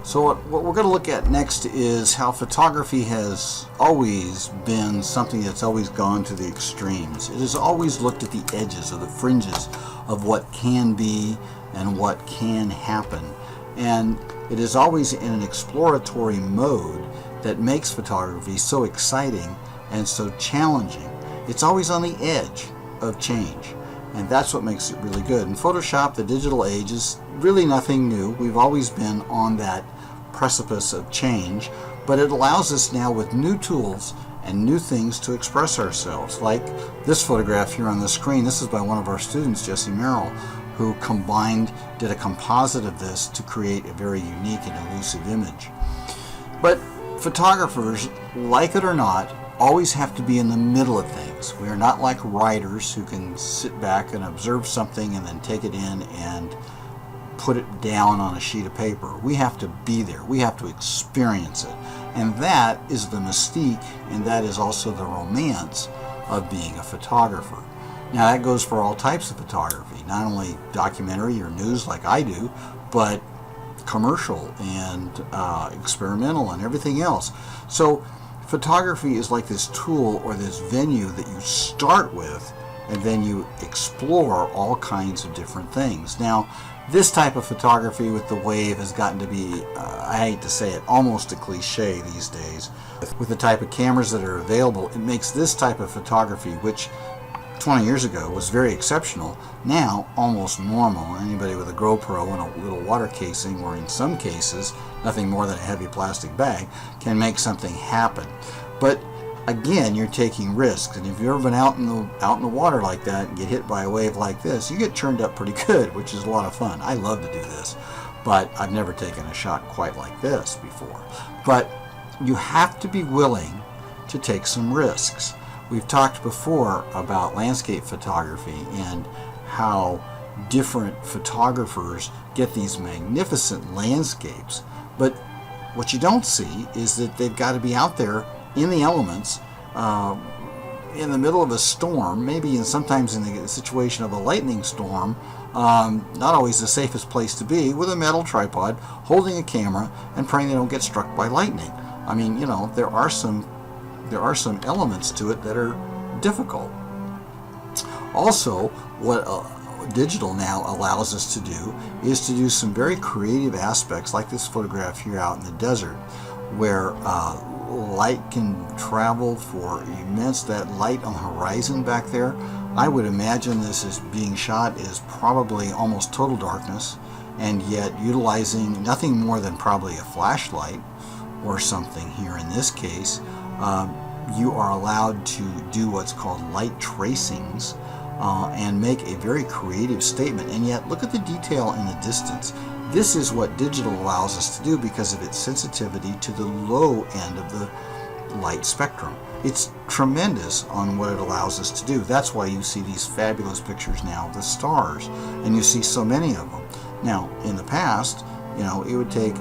So what we're going to look at next is how photography has always been something that's always gone to the extremes. It has always looked at the edges or the fringes of what can be and what can happen. And it is always in an exploratory mode that makes photography so exciting and so challenging. It's always on the edge of change. And that's what makes it really good. In Photoshop, the digital age is really nothing new. We've always been on that precipice of change, but it allows us now with new tools and new things to express ourselves. Like this photograph here on the screen. This is by one of our students, Jesse Merrill, who did a composite of this to create a very unique and elusive image. But photographers, like it or not, always have to be in the middle of things. We are not like writers who can sit back and observe something and then take it in and put it down on a sheet of paper. We have to be there. We have to experience it. And that is the mystique, and that is also the romance of being a photographer. Now that goes for all types of photography, not only documentary or news like I do, but commercial and experimental and everything else. So photography is like this tool or this venue that you start with, and then you explore all kinds of different things. Now, this type of photography with the wave has gotten to be, I hate to say it, almost a cliche these days. With the type of cameras that are available, it makes this type of photography, which 20 years ago was very exceptional, now almost normal. Anybody with a GoPro and a little water casing, or in some cases, nothing more than a heavy plastic bag, can make something happen. But again, you're taking risks, and if you've ever been out in the water like that and get hit by a wave like this, you get churned up pretty good, which is a lot of fun. I love to do this, but I've never taken a shot quite like this before. But you have to be willing to take some risks. We've talked before about landscape photography and how different photographers get these magnificent landscapes, but what you don't see is that they've got to be out there in the elements, in the middle of a storm, maybe sometimes in the situation of a lightning storm, not always the safest place to be, with a metal tripod, holding a camera, and praying they don't get struck by lightning. I mean, you know, there are some elements to it that are difficult. Also, what digital now allows us to do is to do some very creative aspects, like this photograph here out in the desert, where light can travel for immense. That light on the horizon back there, I would imagine this is being shot is probably almost total darkness, and yet utilizing nothing more than probably a flashlight or something here in this case. You are allowed to do what's called light tracings and make a very creative statement, and yet look at the detail in the distance. This is what digital allows us to do because of its sensitivity to the low end of the light spectrum. It's tremendous on what it allows us to do. That's why you see these fabulous pictures now of the stars, and you see so many of them. Now, in the past, you know, it would take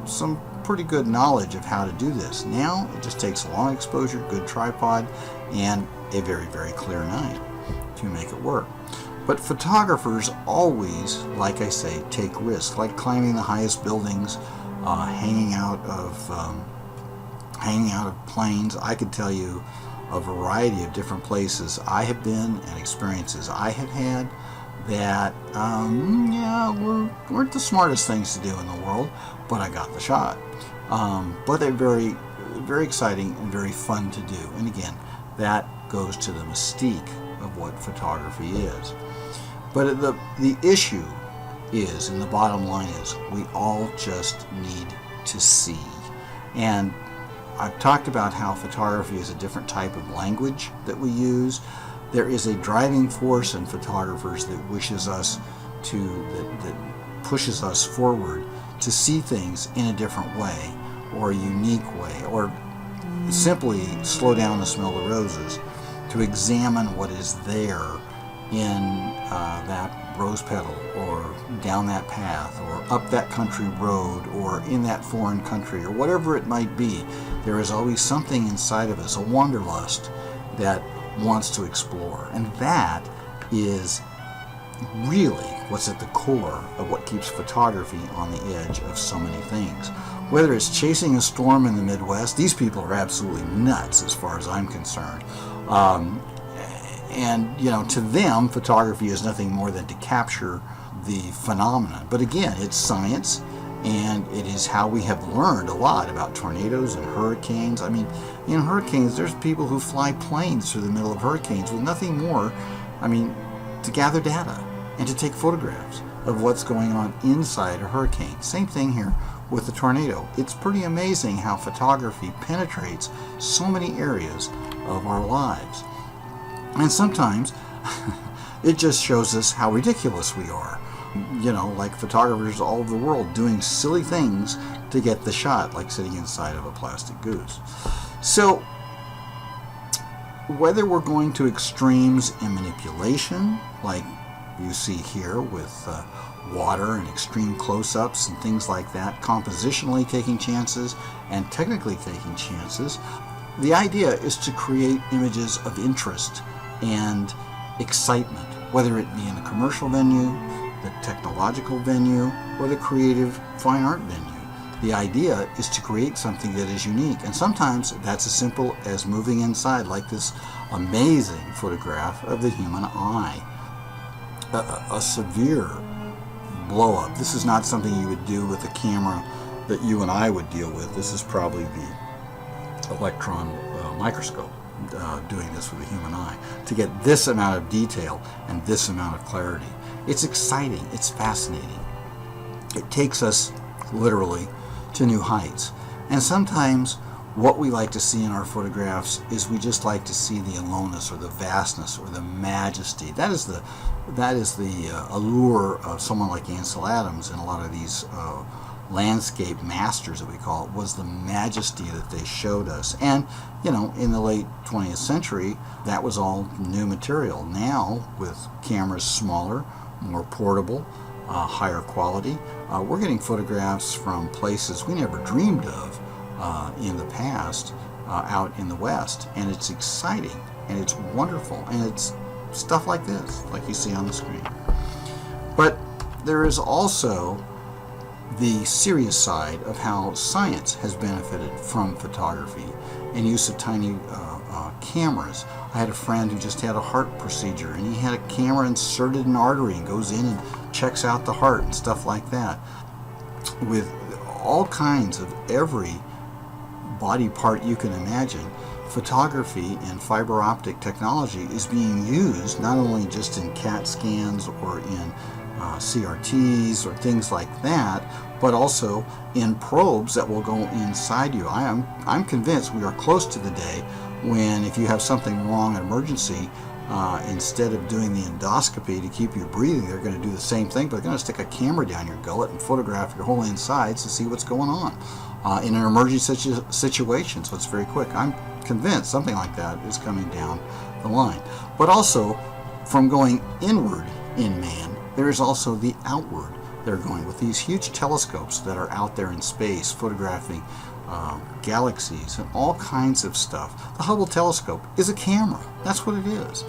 some pretty good knowledge of how to do this. Now, it just takes a long exposure, good tripod, and a very, very clear night to make it work. But photographers always, like I say, take risks, like climbing the highest buildings, hanging out of planes. I could tell you a variety of different places I have been and experiences I have had that, weren't the smartest things to do in the world, but I got the shot. But they're very, very exciting and very fun to do. And again, that goes to the mystique of what photography is. But the issue is, and the bottom line is, we all just need to see. And I've talked about how photography is a different type of language that we use. There is a driving force in photographers that pushes us forward to see things in a different way, or a unique way, or simply slow down to smell the roses, to examine what is there in that rose petal, or down that path, or up that country road, or in that foreign country, or whatever it might be. There is always something inside of us, a wanderlust that wants to explore, and that is really what's at the core of what keeps photography on the edge of so many things. Whether it's chasing a storm in the Midwest, these people are absolutely nuts as far as I'm concerned. And, to them, photography is nothing more than to capture the phenomenon. But again, it's science, and it is how we have learned a lot about tornadoes and hurricanes. I mean, in hurricanes, there's people who fly planes through the middle of hurricanes with nothing more, to gather data and to take photographs of what's going on inside a hurricane. Same thing here with the tornado. It's pretty amazing how photography penetrates so many areas of our lives. And sometimes it just shows us how ridiculous we are. Like photographers all over the world doing silly things to get the shot, like sitting inside of a plastic goose. So, whether we're going to extremes in manipulation, like you see here with water and extreme close-ups and things like that, compositionally taking chances and technically taking chances, the idea is to create images of interest and excitement, whether it be in a commercial venue, the technological venue, or the creative fine art venue. The idea is to create something that is unique, and sometimes that's as simple as moving inside, like this amazing photograph of the human eye. A severe blow-up. This is not something you would do with a camera that you and I would deal with. This is probably the electron microscope doing this with the human eye to get this amount of detail and this amount of clarity. It's exciting. It's fascinating. It takes us literally to new heights. And sometimes what we like to see in our photographs is we just like to see the aloneness or the vastness or the majesty. That is the allure of someone like Ansel Adams and a lot of these landscape masters that we call it, was the majesty that they showed us. And in the late 20th century, that was all new material. Now, with cameras smaller, more portable, higher quality, we're getting photographs from places we never dreamed of in the past out in the West, and it's exciting and it's wonderful, and it's stuff like this, like you see on the screen. But there is also the serious side of how science has benefited from photography and use of tiny cameras. I had a friend who just had a heart procedure, and he had a camera inserted in an artery and goes in and checks out the heart and stuff like that. With all kinds of every body part you can imagine, photography and fiber optic technology is being used not only just in CAT scans or in CRTs or things like that, but also in probes that will go inside you. I'm convinced we are close to the day when, if you have something wrong, an emergency, instead of doing the endoscopy to keep you breathing, they're going to do the same thing, but they're going to stick a camera down your gullet and photograph your whole insides to see what's going on in an emergency situation. So it's very quick. I'm convinced something like that is coming down the line. But also, from going inward in man, there is also the outward. They're going with these huge telescopes that are out there in space, photographing galaxies and all kinds of stuff. The Hubble telescope is a camera. That's what it is.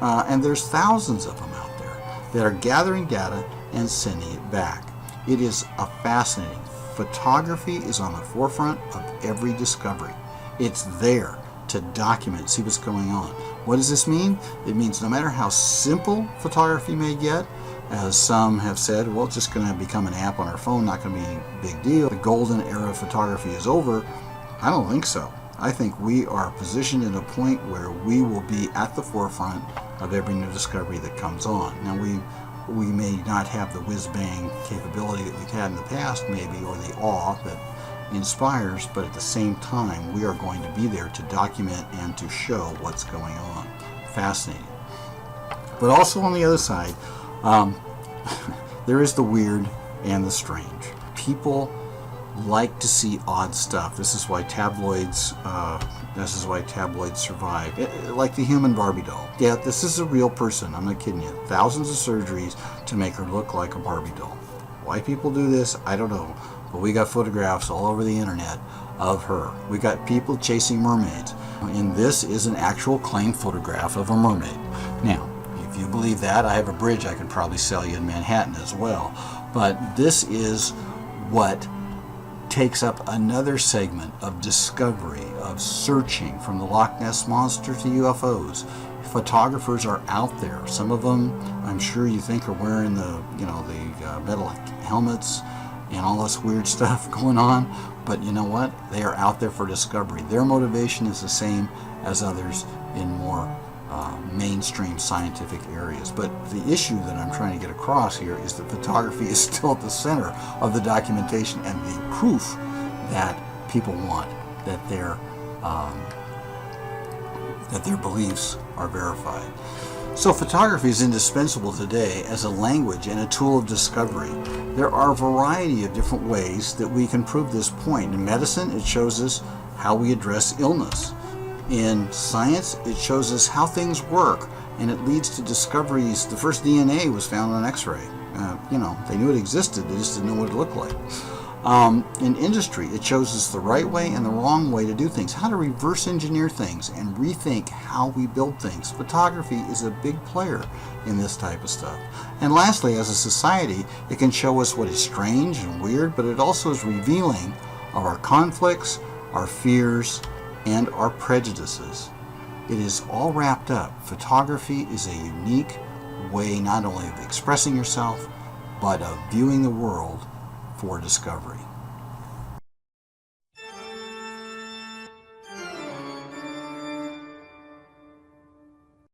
And there's thousands of them out there that are gathering data and sending it back. It is a fascinating. Photography is on the forefront of every discovery. It's there to document, see what's going on. What does this mean? It means no matter how simple photography may get, as some have said, well, it's just going to become an app on our phone, not going to be a big deal. The golden era of photography is over. I don't think so. I think we are positioned at a point where we will be at the forefront of every new discovery that comes on. Now, we may not have the whiz-bang capability that we've had in the past, maybe, or the awe that inspires, but at the same time, we are going to be there to document and to show what's going on. Fascinating. But also on the other side, there is the weird and the strange. People like to see odd stuff. This is why tabloids survive. Like the human Barbie doll. Yeah, this is a real person. I'm not kidding you. Thousands of surgeries to make her look like a Barbie doll. Why people do this, I don't know. But we got photographs all over the internet of her. We got people chasing mermaids. And this is an actual claimed photograph of a mermaid. Now, if you believe that, I have a bridge I could probably sell you in Manhattan as well. But this is what takes up another segment of discovery, of searching, from the Loch Ness Monster to UFOs. Photographers are out there. Some of them, I'm sure you think, are wearing the metal helmets and all this weird stuff going on. But you know what? They are out there for discovery. Their motivation is the same as others in more mainstream scientific areas. But the issue that I'm trying to get across here is that photography is still at the center of the documentation and the proof that people want that their beliefs are verified. So photography is indispensable today as a language and a tool of discovery. There are a variety of different ways that we can prove this point. In medicine, it shows us how we address illness. In science, it shows us how things work, and it leads to discoveries. The first DNA was found on X-ray. They knew it existed, they just didn't know what it looked like. In industry, it shows us the right way and the wrong way to do things, how to reverse engineer things and rethink how we build things. Photography is a big player in this type of stuff. And lastly, as a society, it can show us what is strange and weird, but it also is revealing of our conflicts, our fears, and our prejudices. It is all wrapped up. Photography is a unique way not only of expressing yourself, but of viewing the world for discovery.